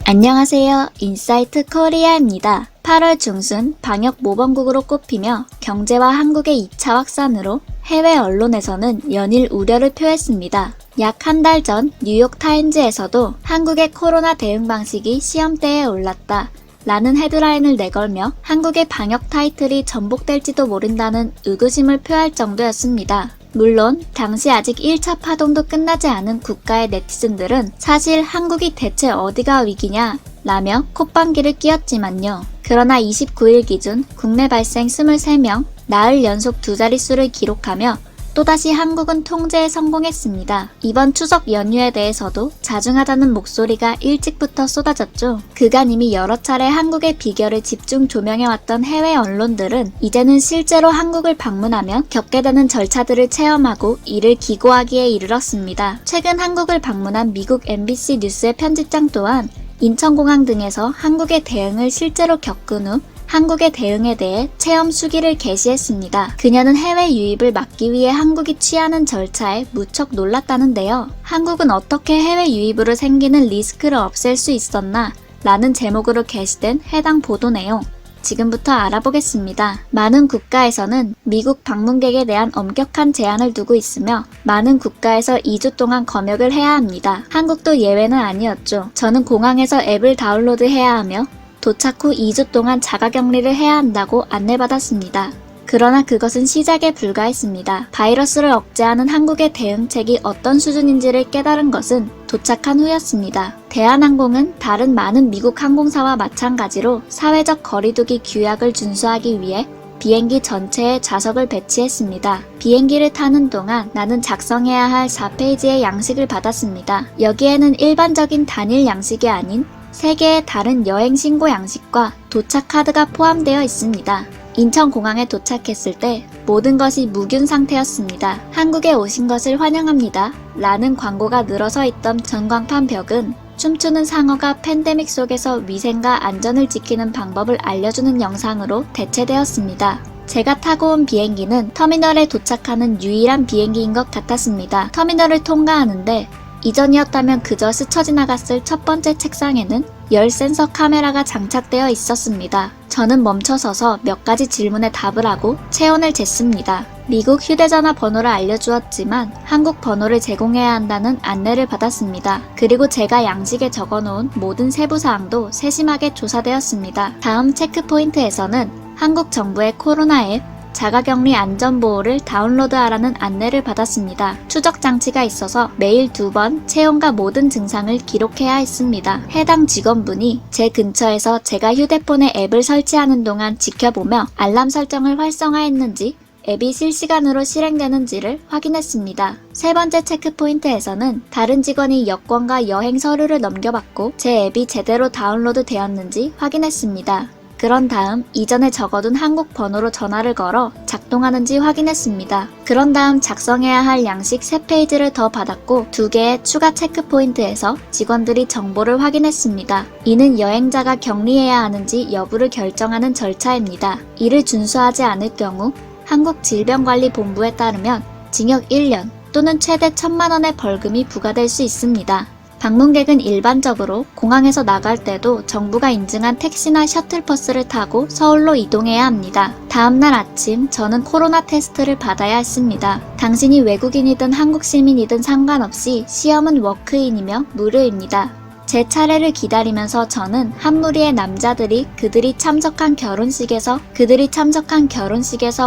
안녕하세요. 인사이트 코리아입니다. 8월 중순 방역 모범국으로 꼽히며 경제와 한국의 2차 확산으로 해외 언론에서는 연일 우려를 표했습니다. 약 한 달 전 뉴욕타임즈에서도 한국의 코로나 대응 방식이 시험대에 올랐다 라는 헤드라인을 내걸며 한국의 방역 타이틀이 전복될지도 모른다는 의구심을 표할 정도였습니다. 물론 당시 아직 1차 파동도 끝나지 않은 국가의 네티즌들은 사실 한국이 대체 어디가 위기냐 라며 콧방귀를 뀌었지만요. 그러나 29일 기준 국내 발생 23명, 나흘 연속 두 자릿수를 기록하며 또다시 한국은 통제에 성공했습니다. 이번 추석 연휴에 대해서도 자중하자는 목소리가 일찍부터 쏟아졌죠. 그간 이미 여러 차례 한국의 비결을 집중 조명해왔던 해외 언론들은 이제는 실제로 한국을 방문하면 겪게 되는 절차들을 체험하고 이를 기고하기에 이르렀습니다. 최근 한국을 방문한 미국 MBC 뉴스의 편집장 또한 인천공항 등에서 한국의 대응을 실제로 겪은 후 한국의 대응에 대해 체험 수기를 게시했습니다. 그녀는 해외 유입을 막기 위해 한국이 취하는 절차에 무척 놀랐다는데요. 한국은 어떻게 해외 유입으로 생기는 리스크를 없앨 수 있었나? 라는 제목으로 게시된 해당 보도 내용. 지금부터 알아보겠습니다. 많은 국가에서는 미국 방문객에 대한 엄격한 제한을 두고 있으며 많은 국가에서 2주 동안 검역을 해야 합니다. 한국도 예외는 아니었죠. 저는 공항에서 앱을 다운로드해야 하며 도착 후 2주 동안 자가격리를 해야 한다고 안내받았습니다. 그러나 그것은 시작에 불과했습니다. 바이러스를 억제하는 한국의 대응책이 어떤 수준인지를 깨달은 것은 도착한 후였습니다. 대한항공은 다른 많은 미국 항공사와 마찬가지로 사회적 거리두기 규약을 준수하기 위해 비행기 전체에 좌석을 배치했습니다. 비행기를 타는 동안 나는 작성해야 할 4페이지의 양식을 받았습니다. 여기에는 일반적인 단일 양식이 아닌 3개의 다른 여행 신고 양식과 도착 카드가 포함되어 있습니다. 인천공항에 도착했을 때 모든 것이 무균 상태였습니다. 한국에 오신 것을 환영합니다. 라는 광고가 늘어서 있던 전광판 벽은 춤추는 상어가 팬데믹 속에서 위생과 안전을 지키는 방법을 알려주는 영상으로 대체되었습니다. 제가 타고 온 비행기는 터미널에 도착하는 유일한 비행기인 것 같았습니다. 터미널을 통과하는데 이전이었다면 그저 스쳐 지나갔을 첫 번째 책상에는 열 센서 카메라가 장착되어 있었습니다. 저는 멈춰서서 몇 가지 질문에 답을 하고 체온을 쟀습니다. 미국 휴대전화 번호를 알려주었지만 한국 번호를 제공해야 한다는 안내를 받았습니다. 그리고 제가 양식에 적어놓은 모든 세부사항도 세심하게 조사되었습니다. 다음 체크포인트에서는 한국 정부의 코로나 앱 자가격리 안전보호를 다운로드하라는 안내를 받았습니다. 추적 장치가 있어서 매일 2번 체온과 모든 증상을 기록해야 했습니다. 해당 직원분이 제 근처에서 제가 휴대폰에 앱을 설치하는 동안 지켜보며 알람 설정을 활성화했는지 앱이 실시간으로 실행되는지를 확인했습니다. 세 번째 체크포인트에서는 다른 직원이 여권과 여행 서류를 넘겨받고 제 앱이 제대로 다운로드 되었는지 확인했습니다. 그런 다음 이전에 적어둔 한국 번호로 전화를 걸어 작동하는지 확인했습니다. 그런 다음 작성해야 할 양식 3페이지를 더 받았고 2개의 추가 체크포인트에서 직원들이 정보를 확인했습니다. 이는 여행자가 격리해야 하는지 여부를 결정하는 절차입니다. 이를 준수하지 않을 경우 한국질병관리본부에 따르면 징역 1년 또는 최대 1,000만 원의 벌금이 부과될 수 있습니다. 방문객은 일반적으로 공항에서 나갈 때도 정부가 인증한 택시나 셔틀버스를 타고 서울로 이동해야 합니다. 다음날 아침 저는 코로나 테스트를 받아야 했습니다. 당신이 외국인이든 한국 시민이든 상관없이 시험은 워크인이며 무료입니다. 제 차례를 기다리면서 저는 한 무리의 남자들이 그들이 참석한 결혼식에서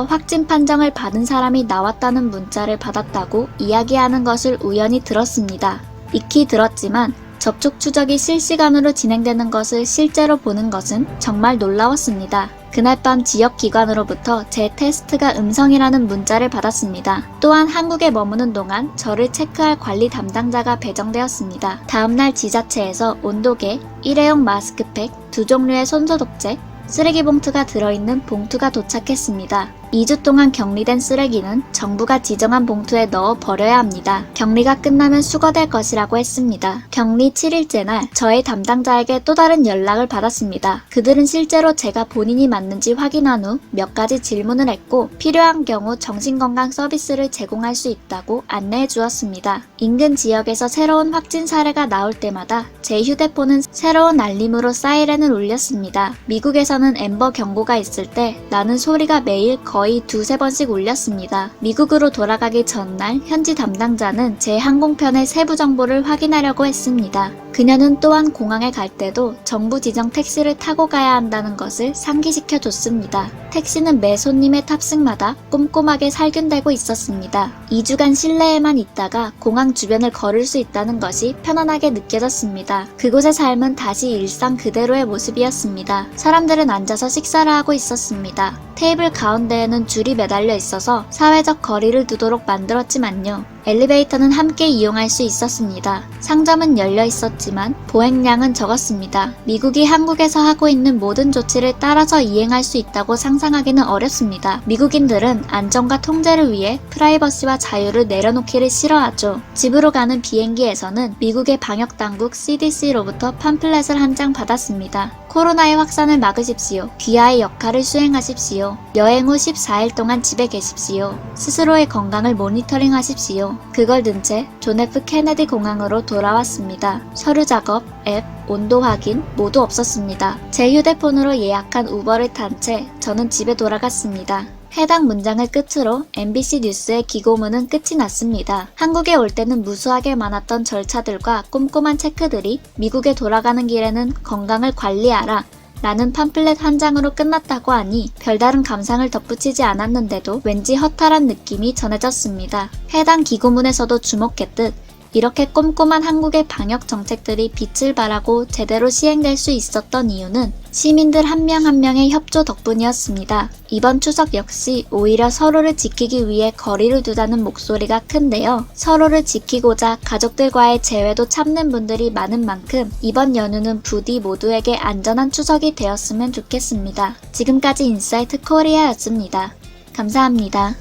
확진 판정을 받은 사람이 나왔다는 문자를 받았다고 이야기하는 것을 우연히 들었습니다. 익히 들었지만 접촉 추적이 실시간으로 진행되는 것을 실제로 보는 것은 정말 놀라웠습니다. 그날 밤 지역기관으로부터 제 테스트가 음성이라는 문자를 받았습니다. 또한 한국에 머무는 동안 저를 체크할 관리 담당자가 배정되었습니다. 다음날 지자체에서 온도계, 일회용 마스크팩, 2종류의 손소독제, 쓰레기 봉투가 들어있는 봉투가 도착했습니다. 2주 동안 격리된 쓰레기는 정부가 지정한 봉투에 넣어 버려야 합니다. 격리가 끝나면 수거될 것이라고 했습니다. 격리 7일째 날 저의 담당자에게 또 다른 연락을 받았습니다. 그들은 실제로 제가 본인이 맞는지 확인한 후 몇 가지 질문을 했고 필요한 경우 정신건강 서비스를 제공할 수 있다고 안내해 주었습니다. 인근 지역에서 새로운 확진 사례가 나올 때마다 제 휴대폰은 새로운 알림으로 사이렌을 울렸습니다. 미국에서는 앰버 경고가 있을 때 나는 소리가 매일 거의 두세 번씩 울렸습니다. 미국으로 돌아가기 전날 현지 담당자는 제 항공편의 세부 정보를 확인하려고 했습니다. 그녀는 또한 공항에 갈 때도 정부 지정 택시를 타고 가야 한다는 것을 상기시켜 줬습니다. 택시는 매 손님의 탑승마다 꼼꼼하게 살균되고 있었습니다. 2주간 실내에만 있다가 공항 주변을 걸을 수 있다는 것이 편안하게 느껴졌습니다. 그곳의 삶은 다시 일상 그대로의 모습이었습니다. 사람들은 앉아서 식사를 하고 있었습니다. 테이블 가운데에는 줄이 매달려 있어서 사회적 거리를 두도록 만들었지만요. 엘리베이터는 함께 이용할 수 있었습니다. 상점은 열려 있었지만 보행량은 적었습니다. 미국이 한국에서 하고 있는 모든 조치를 따라서 이행할 수 있다고 상상하기는 어렵습니다. 미국인들은 안전과 통제를 위해 프라이버시와 자유를 내려놓기를 싫어하죠. 집으로 가는 비행기에서는 미국의 방역당국 CDC로부터 팜플렛을 한 장 받았습니다. 코로나의 확산을 막으십시오. 귀하의 역할을 수행하십시오. 여행 후 14일 동안 집에 계십시오. 스스로의 건강을 모니터링 하십시오. 그걸 든 채 존 F 케네디 공항으로 돌아왔습니다. 서류 작업, 앱, 온도 확인 모두 없었습니다. 제 휴대폰으로 예약한 우버를 탄 채 저는 집에 돌아갔습니다. 해당 문장을 끝으로 MBC 뉴스의 기고문은 끝이 났습니다. 한국에 올 때는 무수하게 많았던 절차들과 꼼꼼한 체크들이 미국에 돌아가는 길에는 건강을 관리하라 라는 팜플렛 한 장으로 끝났다고 하니 별다른 감상을 덧붙이지 않았는데도 왠지 허탈한 느낌이 전해졌습니다. 해당 기고문에서도 주목했듯 이렇게 꼼꼼한 한국의 방역 정책들이 빛을 발하고 제대로 시행될 수 있었던 이유는 시민들 한 명 한 명의 협조 덕분이었습니다. 이번 추석 역시 오히려 서로를 지키기 위해 거리를 두자는 목소리가 큰데요. 서로를 지키고자 가족들과의 재회도 참는 분들이 많은 만큼 이번 연휴는 부디 모두에게 안전한 추석이 되었으면 좋겠습니다. 지금까지 인사이트 코리아였습니다. 감사합니다.